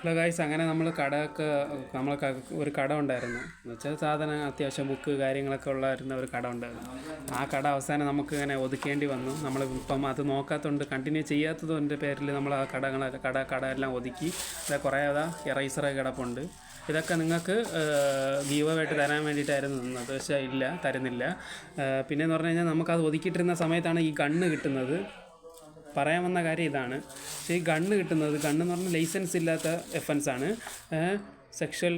Hello guys, അങ്ങനെ നമ്മൾ കടയൊക്കെ നമ്മൾ ഒരു കട ഉണ്ടായിരുന്നു എന്ന് വെച്ചാൽ സാധനം അത്യാവശ്യം ബുക്ക് കാര്യങ്ങളൊക്കെ ഉള്ളായിരുന്ന ഒരു കട ഉണ്ടായിരുന്നു. ആ കട അവസാനം നമുക്ക് ഇങ്ങനെ ഒതുക്കേണ്ടി വന്നു. നമ്മൾ ഇപ്പം അത് നോക്കാത്തതുകൊണ്ട് കണ്ടിന്യൂ ചെയ്യാത്തതിൻ്റെ പേരിൽ നമ്മൾ ആ കട എല്ലാം ഒതുക്കി. കുറേ ഇറൈസറൊക്കെ കിടപ്പുണ്ട്. ഇതൊക്കെ നിങ്ങൾക്ക് ഗീവായിട്ട് തരാൻ വേണ്ടിയിട്ടായിരുന്നു നിന്നത്, പക്ഷേ ഇല്ല, തരുന്നില്ല. പിന്നെയെന്ന് പറഞ്ഞു കഴിഞ്ഞാൽ നമുക്കത് ഒതുക്കിയിട്ടിരുന്ന സമയത്താണ് ഈ ഗണ്ണ് കിട്ടുന്നത്. പറയാൻ വന്ന കാര്യം ഇതാണ്. പക്ഷേ ഈ ഗണ്ണ് കിട്ടുന്നത്, ഗണ്ണെന്ന് പറഞ്ഞാൽ ലൈസൻസ് ഇല്ലാത്ത വെപ്പൻസാണ്. സെക്ഷൽ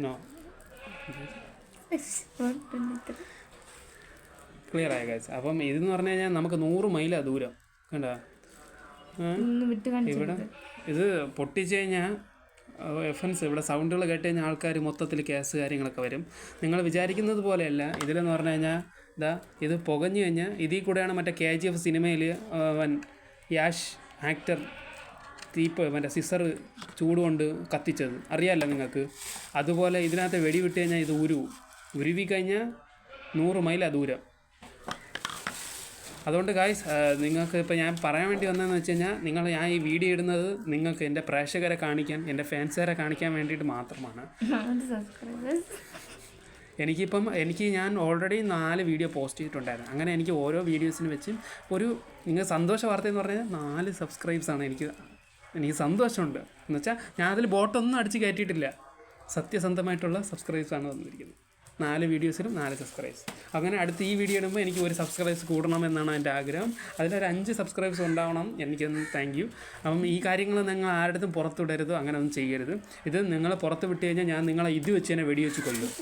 നോ ക്ലിയർ ആയ കാര്യം. അപ്പം ഇതെന്ന് പറഞ്ഞു കഴിഞ്ഞാൽ നമുക്ക് 100 മൈലാണ് ദൂരം. കണ്ടോ ഇവിടെ ഇത് പൊട്ടിച്ച് കഴിഞ്ഞാൽ വെപ്പൻസ് ഇവിടെ സൗണ്ടുകൾ കേട്ട് കഴിഞ്ഞാൽ ആൾക്കാർ മൊത്തത്തിൽ കേസ് കാര്യങ്ങളൊക്കെ വരും. നിങ്ങൾ വിചാരിക്കുന്നത് പോലെയല്ല. ഇതിലെന്ന് പറഞ്ഞു കഴിഞ്ഞാൽ ഇത് പുകഞ്ഞു കഴിഞ്ഞാൽ ഇതിൽ കൂടെയാണ് മറ്റേ KGF സിനിമയിൽ യാഷ് ആക്ടർ മറ്റേ സിസർ ചൂടുകൊണ്ട് കത്തിച്ചത് അറിയാമല്ലോ നിങ്ങൾക്ക്. അതുപോലെ ഇതിനകത്ത് വെടിവിട്ട് കഴിഞ്ഞാൽ ഇത് ഉരുവി കഴിഞ്ഞാൽ 100 മൈലാണ് ദൂരം. അതുകൊണ്ട് ഗായ്സ്, നിങ്ങൾക്ക് ഇപ്പോൾ ഞാൻ പറയാൻ വേണ്ടി വന്നതെന്ന് വെച്ച് കഴിഞ്ഞാൽ ഞാൻ ഈ വീഡിയോ ഇടുന്നത് നിങ്ങൾക്ക് എൻ്റെ പ്രേക്ഷകരെ കാണിക്കാൻ, എൻ്റെ ഫാൻസുകാരെ കാണിക്കാൻ വേണ്ടിയിട്ട് മാത്രമാണ്. ഞാൻ ഓൾറെഡി 4 വീഡിയോ പോസ്റ്റ് ചെയ്തിട്ടുണ്ടായിരുന്നു. അങ്ങനെ എനിക്ക് ഓരോ വീഡിയോസിന് വെച്ചും നിങ്ങൾ സന്തോഷ വാർത്ത എന്ന് പറഞ്ഞാൽ 4 സബ്സ്ക്രൈബ്സാണ്. എനിക്ക് സന്തോഷമുണ്ട് എന്ന് വെച്ചാൽ ഞാൻ അതിൽ ബോട്ടൊന്നും അടിച്ച് കയറ്റിയിട്ടില്ല. സത്യസന്ധമായിട്ടുള്ള സബ്സ്ക്രൈബ്സാണ് വന്നിരിക്കുന്നത്. 4 വീഡിയോസിലും 4 സബ്സ്ക്രൈബ്സ്. അങ്ങനെ അടുത്ത് ഈ വീഡിയോ ഇടുമ്പോൾ എനിക്ക് ഒരു സബ്സ്ക്രൈബ്സ് കൂടണമെന്നാണ് എൻ്റെ ആഗ്രഹം. അതിലൊരു 5 സബ്സ്ക്രൈബ്സ് ഉണ്ടാവണം. എനിക്കൊന്ന് താങ്ക് യു. അപ്പം ഈ കാര്യങ്ങൾ നിങ്ങൾ ആരുടെയും പുറത്തുവിടരുത്, അങ്ങനെ ഒന്നും ചെയ്യരുത്. ഇത് നിങ്ങൾ പുറത്ത് വിട്ട് കഴിഞ്ഞാൽ ഞാൻ നിങ്ങളെ ഇത് വെച്ച് തന്നെ വെടിവെച്ച് കൊല്ലും.